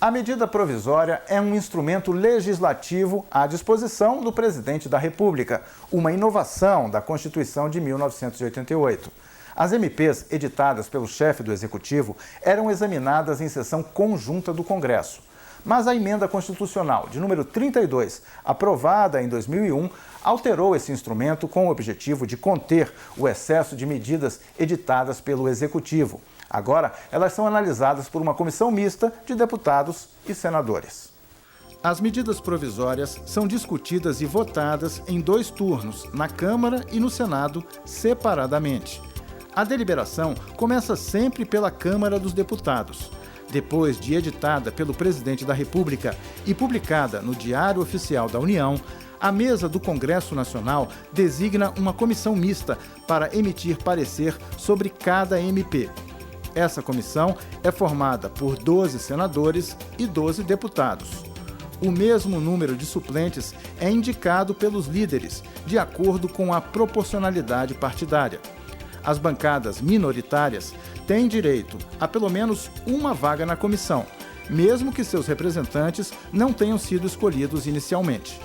A medida provisória é um instrumento legislativo à disposição do presidente da República, uma inovação da Constituição de 1988. As MPs editadas pelo chefe do Executivo eram examinadas em sessão conjunta do Congresso. Mas a emenda constitucional de número 32, aprovada em 2001, alterou esse instrumento com o objetivo de conter o excesso de medidas editadas pelo Executivo. Agora, elas são analisadas por uma comissão mista de deputados e senadores. As medidas provisórias são discutidas e votadas em 2 turnos, na Câmara e no Senado, separadamente. A deliberação começa sempre pela Câmara dos Deputados. Depois de editada pelo Presidente da República e publicada no Diário Oficial da União, a mesa do Congresso Nacional designa uma comissão mista para emitir parecer sobre cada MP. Essa comissão é formada por 12 senadores e 12 deputados. O mesmo número de suplentes é indicado pelos líderes, de acordo com a proporcionalidade partidária. As bancadas minoritárias têm direito a pelo menos uma vaga na comissão, mesmo que seus representantes não tenham sido escolhidos inicialmente.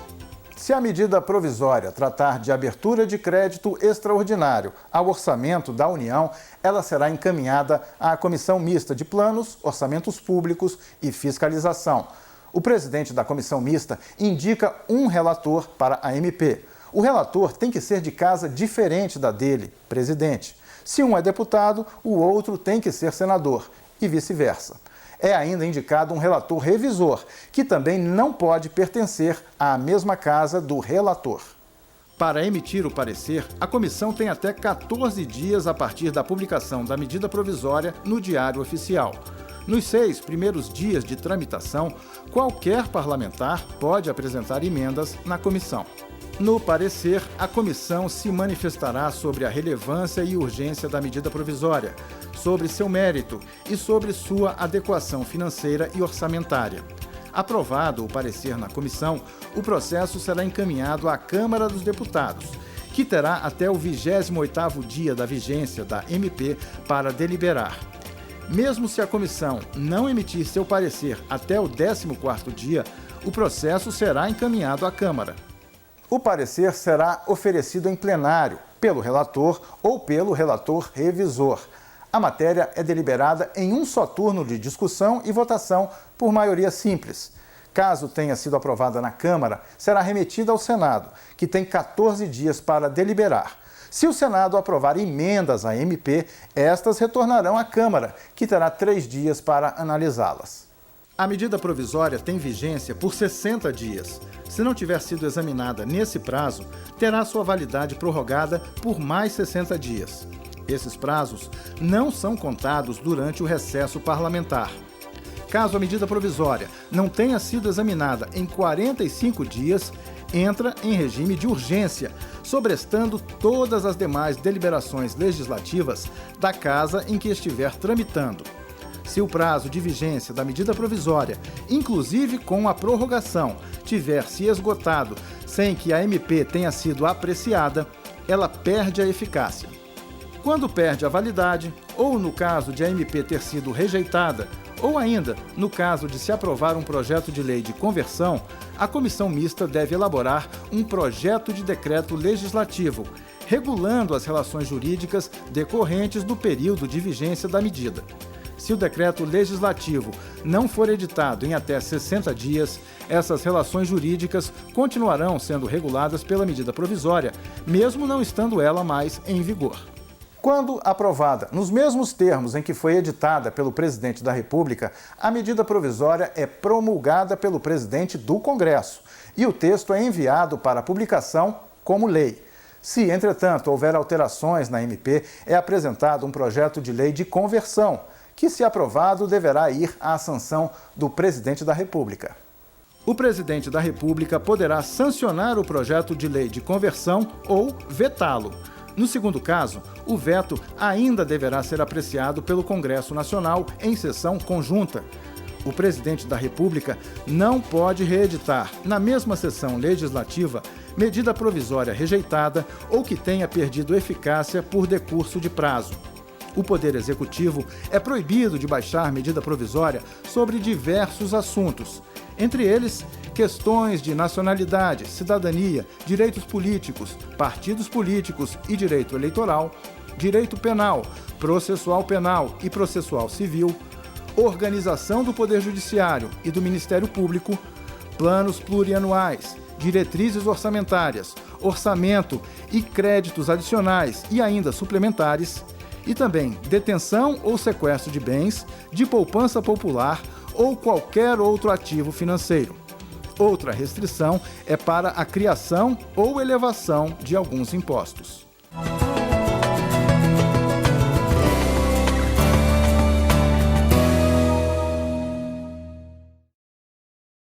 Se a medida provisória tratar de abertura de crédito extraordinário ao orçamento da União, ela será encaminhada à Comissão Mista de Planos, Orçamentos Públicos e Fiscalização. O presidente da Comissão Mista indica um relator para a MP. O relator tem que ser de casa diferente da dele, presidente. Se um é deputado, o outro tem que ser senador, e vice-versa. É ainda indicado um relator revisor, que também não pode pertencer à mesma casa do relator. Para emitir o parecer, a comissão tem até 14 dias a partir da publicação da medida provisória no Diário Oficial. Nos 6 primeiros dias de tramitação, qualquer parlamentar pode apresentar emendas na comissão. No parecer, a comissão se manifestará sobre a relevância e urgência da medida provisória, sobre seu mérito e sobre sua adequação financeira e orçamentária. Aprovado o parecer na comissão, o processo será encaminhado à Câmara dos Deputados, que terá até o 28º dia da vigência da MP para deliberar. Mesmo se a comissão não emitir seu parecer até o 14º dia, o processo será encaminhado à Câmara. O parecer será oferecido em plenário, pelo relator ou pelo relator revisor. A matéria é deliberada em um só turno de discussão e votação por maioria simples. Caso tenha sido aprovada na Câmara, será remetida ao Senado, que tem 14 dias para deliberar. Se o Senado aprovar emendas à MP, estas retornarão à Câmara, que terá 3 dias para analisá-las. A medida provisória tem vigência por 60 dias. Se não tiver sido examinada nesse prazo, terá sua validade prorrogada por mais 60 dias. Esses prazos não são contados durante o recesso parlamentar. Caso a medida provisória não tenha sido examinada em 45 dias, entra em regime de urgência, sobrestando todas as demais deliberações legislativas da casa em que estiver tramitando. Se o prazo de vigência da medida provisória, inclusive com a prorrogação, tiver se esgotado sem que a MP tenha sido apreciada, ela perde a eficácia. Quando perde a validade, ou no caso de a MP ter sido rejeitada, ou ainda no caso de se aprovar um projeto de lei de conversão, a comissão mista deve elaborar um projeto de decreto legislativo, regulando as relações jurídicas decorrentes do período de vigência da medida. Se o decreto legislativo não for editado em até 60 dias, essas relações jurídicas continuarão sendo reguladas pela medida provisória, mesmo não estando ela mais em vigor. Quando aprovada nos mesmos termos em que foi editada pelo presidente da República, a medida provisória é promulgada pelo presidente do Congresso e o texto é enviado para publicação como lei. Se, entretanto, houver alterações na MP, é apresentado um projeto de lei de conversão, que, se aprovado, deverá ir à sanção do presidente da República. O presidente da República poderá sancionar o projeto de lei de conversão ou vetá-lo. No segundo caso, o veto ainda deverá ser apreciado pelo Congresso Nacional em sessão conjunta. O presidente da República não pode reeditar, na mesma sessão legislativa, medida provisória rejeitada ou que tenha perdido eficácia por decurso de prazo. O Poder Executivo é proibido de baixar medida provisória sobre diversos assuntos, entre eles questões de nacionalidade, cidadania, direitos políticos, partidos políticos e direito eleitoral, direito penal, processual penal e processual civil, organização do Poder Judiciário e do Ministério Público, planos plurianuais, diretrizes orçamentárias, orçamento e créditos adicionais e ainda suplementares, e também detenção ou sequestro de bens, de poupança popular ou qualquer outro ativo financeiro. Outra restrição é para a criação ou elevação de alguns impostos.